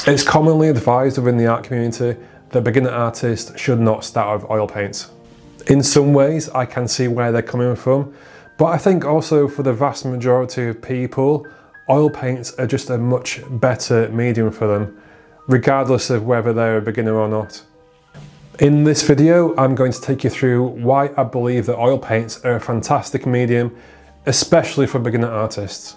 It's commonly advised within the art community that beginner artists should not start with oil paints. In some ways, I can see where they're coming from, but I think also for the vast majority of people, oil paints are just a much better medium for them, regardless of whether they're a beginner or not. In this video, I'm going to take you through why I believe that oil paints are a fantastic medium, especially for beginner artists.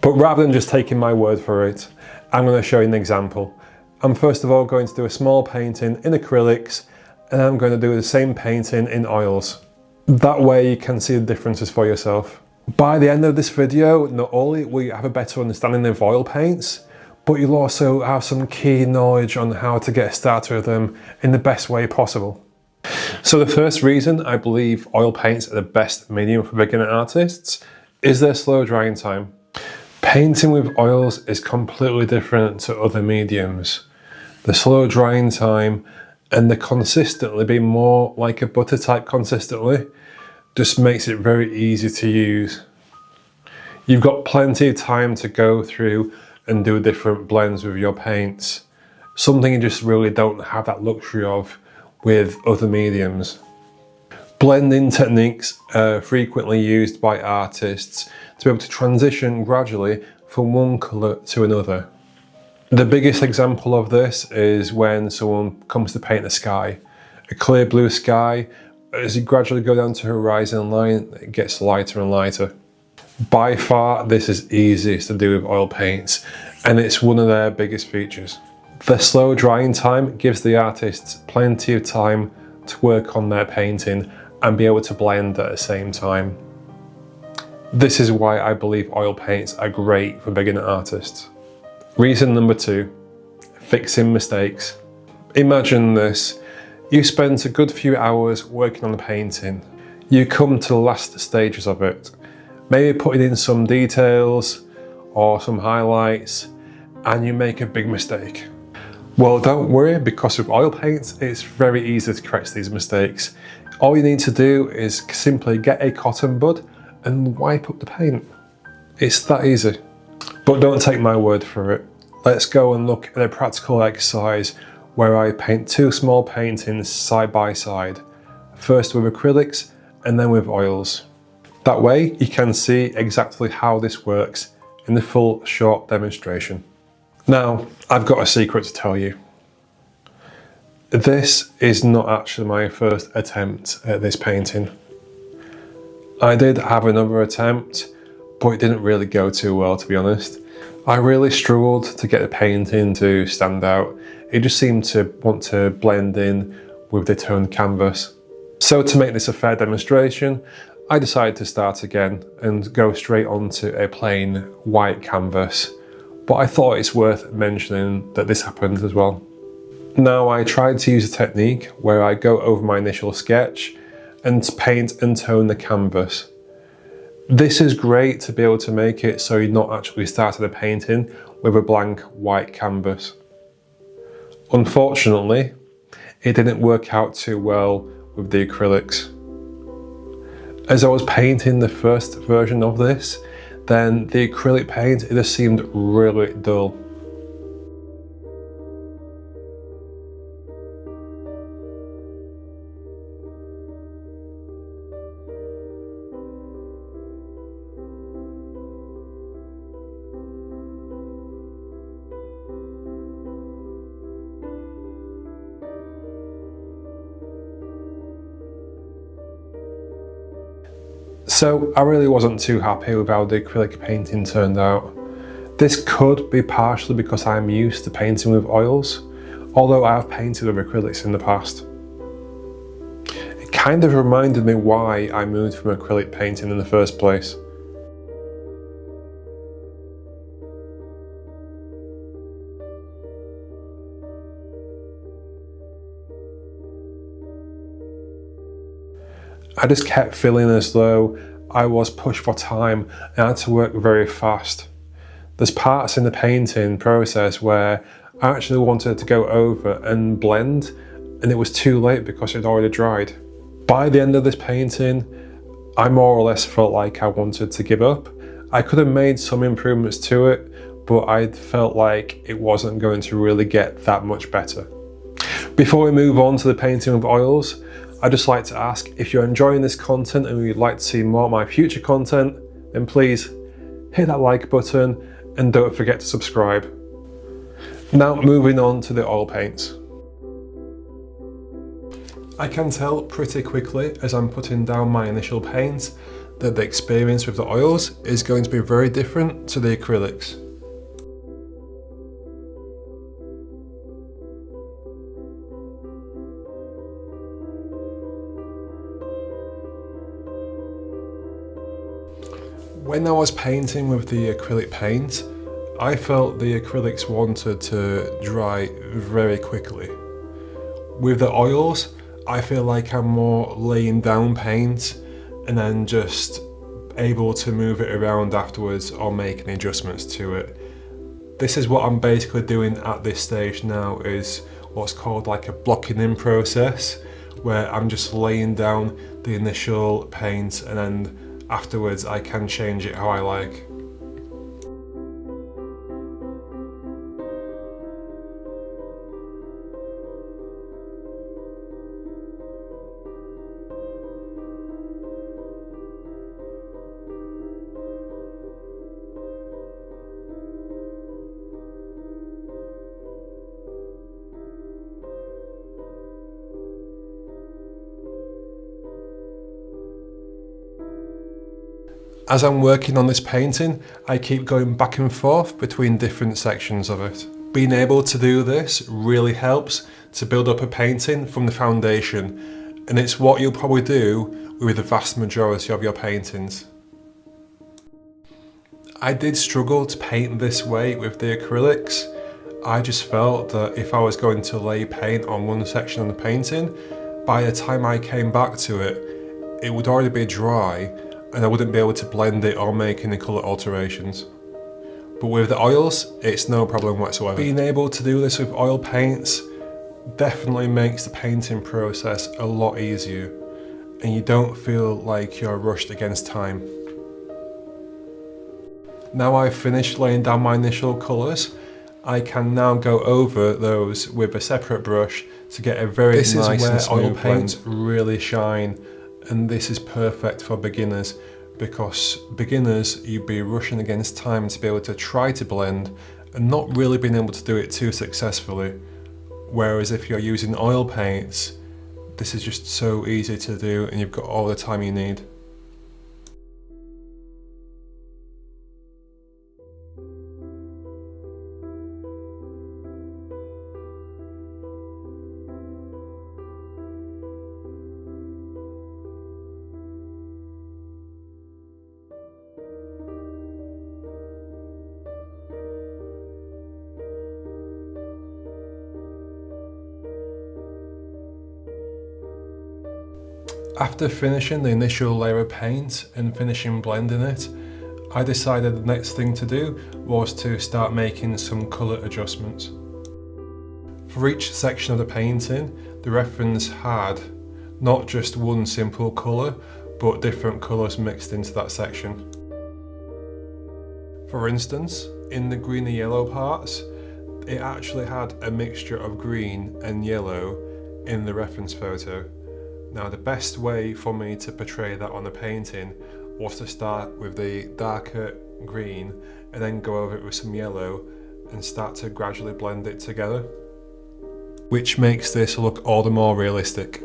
But rather than just taking my word for it, I'm going to show you an example. I'm first of all going to do a small painting in acrylics, and I'm going to do the same painting in oils. That way you can see the differences for yourself. By the end of this video, not only will you have a better understanding of oil paints, but you'll also have some key knowledge on how to get started with them in the best way possible. So the first reason I believe oil paints are the best medium for beginner artists is their slow drying time. Painting with oils is completely different to other mediums. The slow drying time and the consistently being more like a butter type consistently just makes it very easy to use. You've got plenty of time to go through and do different blends with your paints. Something you just really don't have that luxury of with other mediums. Blending techniques are frequently used by artists to be able to transition gradually from one colour to another. The biggest example of this is when someone comes to paint the sky. A clear blue sky, as you gradually go down to horizon line, it gets lighter and lighter. By far, this is easiest to do with oil paints, and it's one of their biggest features. The slow drying time gives the artists plenty of time to work on their painting and be able to blend at the same time. This is why I believe oil paints are great for beginner artists. Reason number 2, fixing mistakes. Imagine this, you spent a good few hours working on a painting. You come to the last stages of it, maybe putting in some details or some highlights, and you make a big mistake. Well, don't worry, because with oil paints, it's very easy to correct these mistakes. All you need to do is simply get a cotton bud and wipe up the paint. It's that easy. But don't take my word for it. Let's go and look at a practical exercise where I paint 2 small paintings side by side. First with acrylics and then with oils. That way you can see exactly how this works in the full short demonstration. Now, I've got a secret to tell you. This is not actually my first attempt at this painting. I did have another attempt, but it didn't really go too well, to be honest. I really struggled to get the painting to stand out. It just seemed to want to blend in with the toned canvas. So to make this a fair demonstration, I decided to start again and go straight onto a plain white canvas. But I thought it's worth mentioning that this happened as well. Now, I tried to use a technique where I go over my initial sketch and paint and tone the canvas. This is great to be able to make it so you're not actually starting a painting with a blank white canvas. Unfortunately, it didn't work out too well with the acrylics. As I was painting the first version of this, then the acrylic paint, it just seemed really dull. So I really wasn't too happy with how the acrylic painting turned out. This could be partially because I'm used to painting with oils, although I have painted with acrylics in the past. It kind of reminded me why I moved from acrylic painting in the first place. I just kept feeling as though I was pushed for time and I had to work very fast. There's parts in the painting process where I actually wanted to go over and blend, and it was too late because it had already dried. By the end of this painting, I more or less felt like I wanted to give up. I could have made some improvements to it, but I felt like it wasn't going to really get that much better. Before we move on to the painting with oils, I'd just like to ask, if you're enjoying this content and you'd like to see more of my future content, then please hit that like button and don't forget to subscribe. Now moving on to the oil paints. I can tell pretty quickly as I'm putting down my initial paint that the experience with the oils is going to be very different to the acrylics. When I was painting with the acrylic paint, I felt the acrylics wanted to dry very quickly. With the oils, I feel like I'm more laying down paint and then just able to move it around afterwards or make any adjustments to it. This is what I'm basically doing at this stage now, is what's called like a blocking in process, where I'm just laying down the initial paint and then afterwards I can change it how I like. As I'm working on this painting, I keep going back and forth between different sections of it. Being able to do this really helps to build up a painting from the foundation, and it's what you'll probably do with the vast majority of your paintings. I did struggle to paint this way with the acrylics. I just felt that if I was going to lay paint on one section of the painting, by the time I came back to it, it would already be dry and I wouldn't be able to blend it or make any colour alterations. But with the oils, it's no problem whatsoever. Being able to do this with oil paints definitely makes the painting process a lot easier, and you don't feel like you're rushed against time. Now I've finished laying down my initial colours, I can now go over those with a separate brush to get a very nice and smooth blend. This is where oil paints really shine, and this is perfect for beginners, because beginners, you'd be rushing against time to be able to try to blend and not really being able to do it too successfully. Whereas if you're using oil paints, this is just so easy to do and you've got all the time you need. After finishing the initial layer of paint and finishing blending it, I decided the next thing to do was to start making some colour adjustments. For each section of the painting, the reference had not just one simple colour, but different colours mixed into that section. For instance, in the green and yellow parts, it actually had a mixture of green and yellow in the reference photo. Now the best way for me to portray that on the painting was to start with the darker green and then go over it with some yellow and start to gradually blend it together, which makes this look all the more realistic.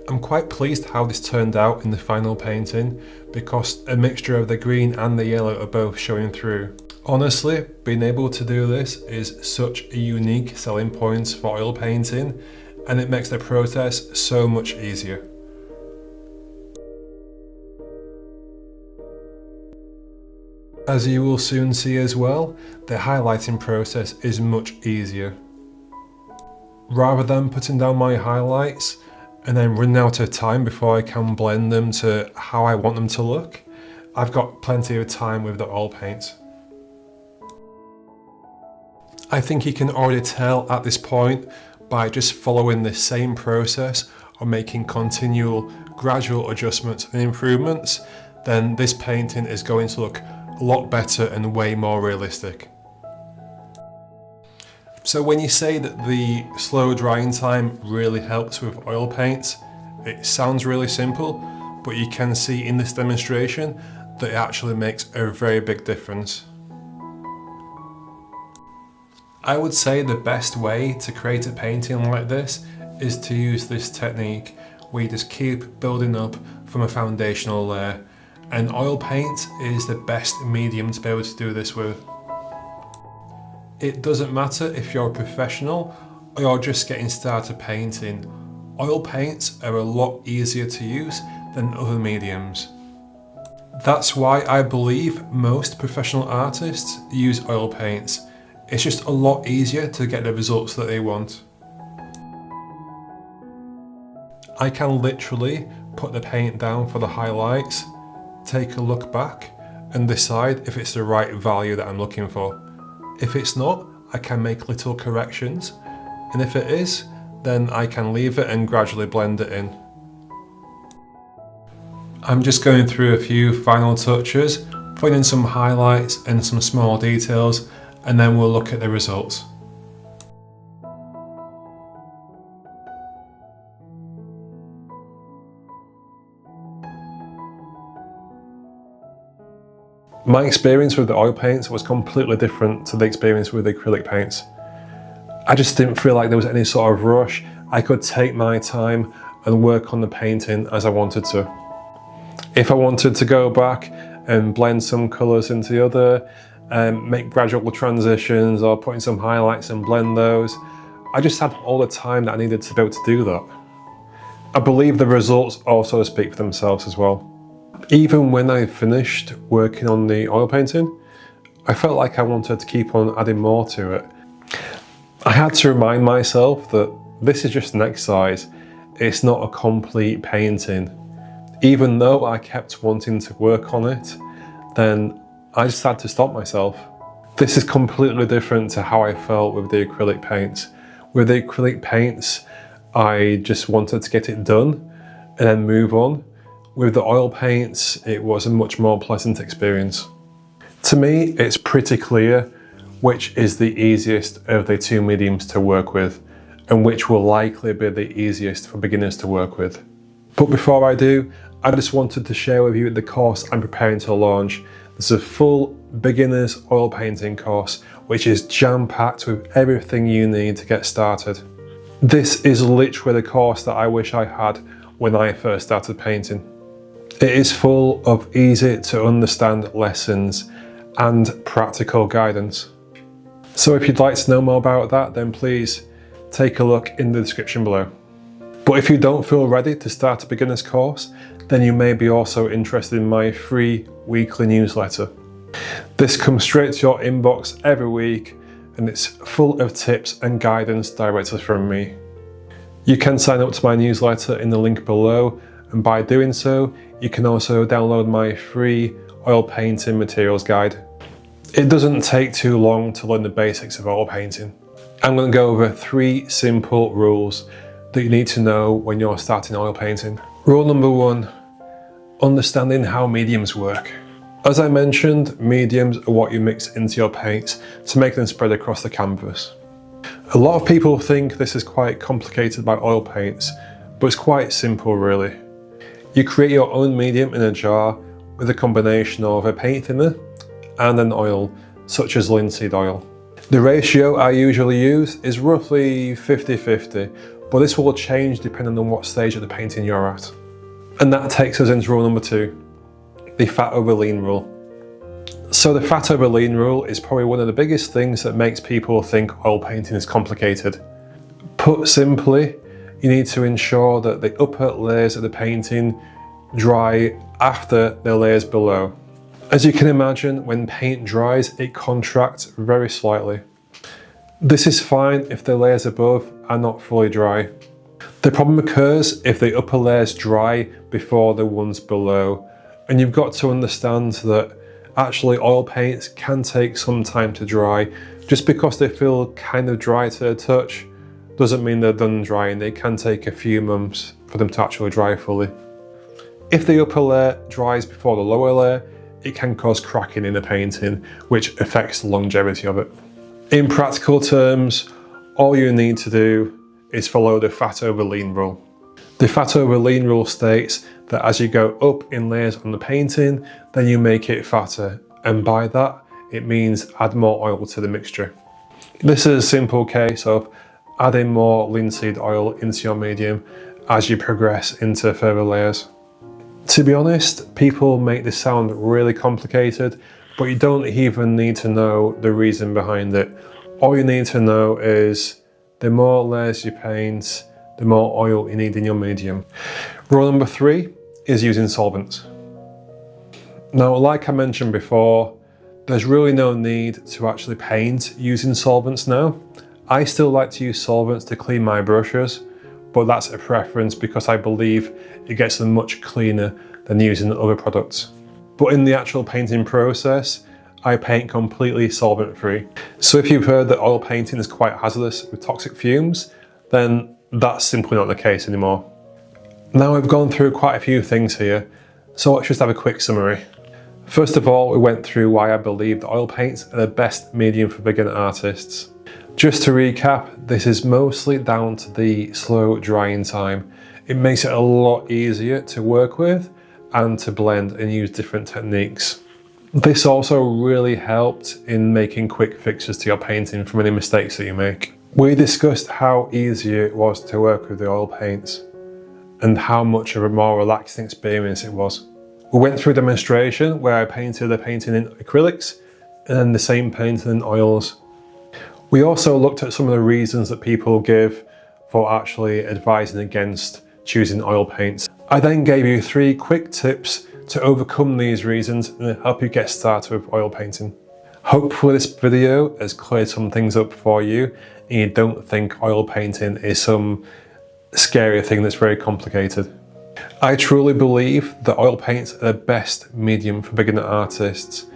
I'm quite pleased how this turned out in the final painting, because a mixture of the green and the yellow are both showing through. Honestly, being able to do this is such a unique selling point for oil painting, and it makes the process so much easier. As you will soon see as well, the highlighting process is much easier. Rather than putting down my highlights and then running out of time before I can blend them to how I want them to look, I've got plenty of time with the oil paints. I think you can already tell at this point, by just following the same process or making continual gradual adjustments and improvements, then this painting is going to look a lot better and way more realistic. So when you say that the slow drying time really helps with oil paints, it sounds really simple, but you can see in this demonstration that it actually makes a very big difference. I would say the best way to create a painting like this is to use this technique where you just keep building up from a foundational layer, and oil paint is the best medium to be able to do this with. It doesn't matter if you're a professional or you're just getting started painting, oil paints are a lot easier to use than other mediums. That's why I believe most professional artists use oil paints. It's just a lot easier to get the results that they want. I can literally put the paint down for the highlights, take a look back and decide if it's the right value that I'm looking for. If it's not, I can make little corrections, and if it is, then I can leave it and gradually blend it in. I'm just going through a few final touches, putting in some highlights and some small details, and then we'll look at the results. My experience with the oil paints was completely different to the experience with the acrylic paints. I just didn't feel like there was any sort of rush. I could take my time and work on the painting as I wanted to. If I wanted to go back and blend some colours into the other, make gradual transitions or put in some highlights and blend those, I just had all the time that I needed to be able to do that. I believe the results also speak for themselves as well. Even when I finished working on the oil painting, I felt like I wanted to keep on adding more to it. I had to remind myself that this is just an exercise, it's not a complete painting. Even though I kept wanting to work on it, then I just had to stop myself. This is completely different to how I felt with the acrylic paints. With the acrylic paints, I just wanted to get it done and then move on. With the oil paints, it was a much more pleasant experience. To me, it's pretty clear which is the easiest of the two mediums to work with, and which will likely be the easiest for beginners to work with. But before I do, I just wanted to share with you the course I'm preparing to launch. There's a full beginner's oil painting course, which is jam-packed with everything you need to get started. This is literally the course that I wish I had when I first started painting. It is full of easy to understand lessons and practical guidance. So if you'd like to know more about that, then please take a look in the description below. But if you don't feel ready to start a beginner's course, then you may be also interested in my free weekly newsletter. This comes straight to your inbox every week, and it's full of tips and guidance directly from me. You can sign up to my newsletter in the link below, and by doing so, you can also download my free oil painting materials guide. It doesn't take too long to learn the basics of oil painting. I'm going to go over 3 simple rules that you need to know when you're starting oil painting. Rule number 1, understanding how mediums work. As I mentioned, mediums are what you mix into your paints to make them spread across the canvas. A lot of people think this is quite complicated by oil paints, but it's quite simple really. You create your own medium in a jar with a combination of a paint thinner and an oil, such as linseed oil. The ratio I usually use is roughly 50-50, but this will change depending on what stage of the painting you're at. And that takes us into rule number 2, the fat over lean rule. So the fat over lean rule is probably one of the biggest things that makes people think oil painting is complicated. Put simply, you need to ensure that the upper layers of the painting dry after the layers below. As you can imagine, when paint dries, it contracts very slightly. This is fine if the layers above are not fully dry. The problem occurs if the upper layers dry before the ones below, and you've got to understand that actually oil paints can take some time to dry. Just because they feel kind of dry to the touch doesn't mean they're done drying. They can take a few months for them to actually dry fully. If the upper layer dries before the lower layer, it can cause cracking in the painting, which affects the longevity of it. In practical terms, all you need to do is follow the fat over lean rule. The fat over lean rule states that as you go up in layers on the painting, then you make it fatter, and by that it means add more oil to the mixture. This is a simple case of adding more linseed oil into your medium as you progress into further layers. To be honest, people make this sound really complicated, but you don't even need to know the reason behind it. All you need to know is the more layers you paint, the more oil you need in your medium. Rule number 3 is using solvents. Now, like I mentioned before, there's really no need to actually paint using solvents now. I still like to use solvents to clean my brushes, but that's a preference because I believe it gets them much cleaner than using other products. But in the actual painting process, I paint completely solvent free. So if you've heard that oil painting is quite hazardous with toxic fumes, then that's simply not the case anymore. Now I've gone through quite a few things here, so let's just have a quick summary. First of all, we went through why I believe that oil paints are the best medium for beginner artists. Just to recap, this is mostly down to the slow drying time. It makes it a lot easier to work with and to blend and use different techniques. This also really helped in making quick fixes to your painting from any mistakes that you make. We discussed how easy it was to work with the oil paints and how much of a more relaxing experience it was. We went through a demonstration where I painted a painting in acrylics and then the same painting in oils. We also looked at some of the reasons that people give for actually advising against choosing oil paints. I then gave you 3 quick tips to overcome these reasons and help you get started with oil painting. Hopefully this video has cleared some things up for you and you don't think oil painting is some scary thing that's very complicated. I truly believe that oil paints are the best medium for beginner artists.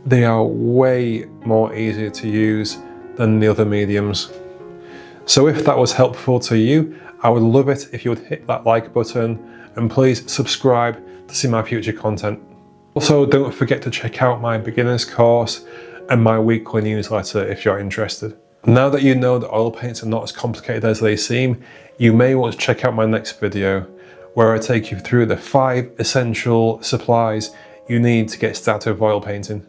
They are way more easier to use than the other mediums. So if that was helpful to you, I would love it if you would hit that like button and please subscribe to see my future content. Also, don't forget to check out my beginners course and my weekly newsletter if you're interested. Now that you know that oil paints are not as complicated as they seem, you may want to check out my next video where I take you through the 5 essential supplies you need to get started with oil painting.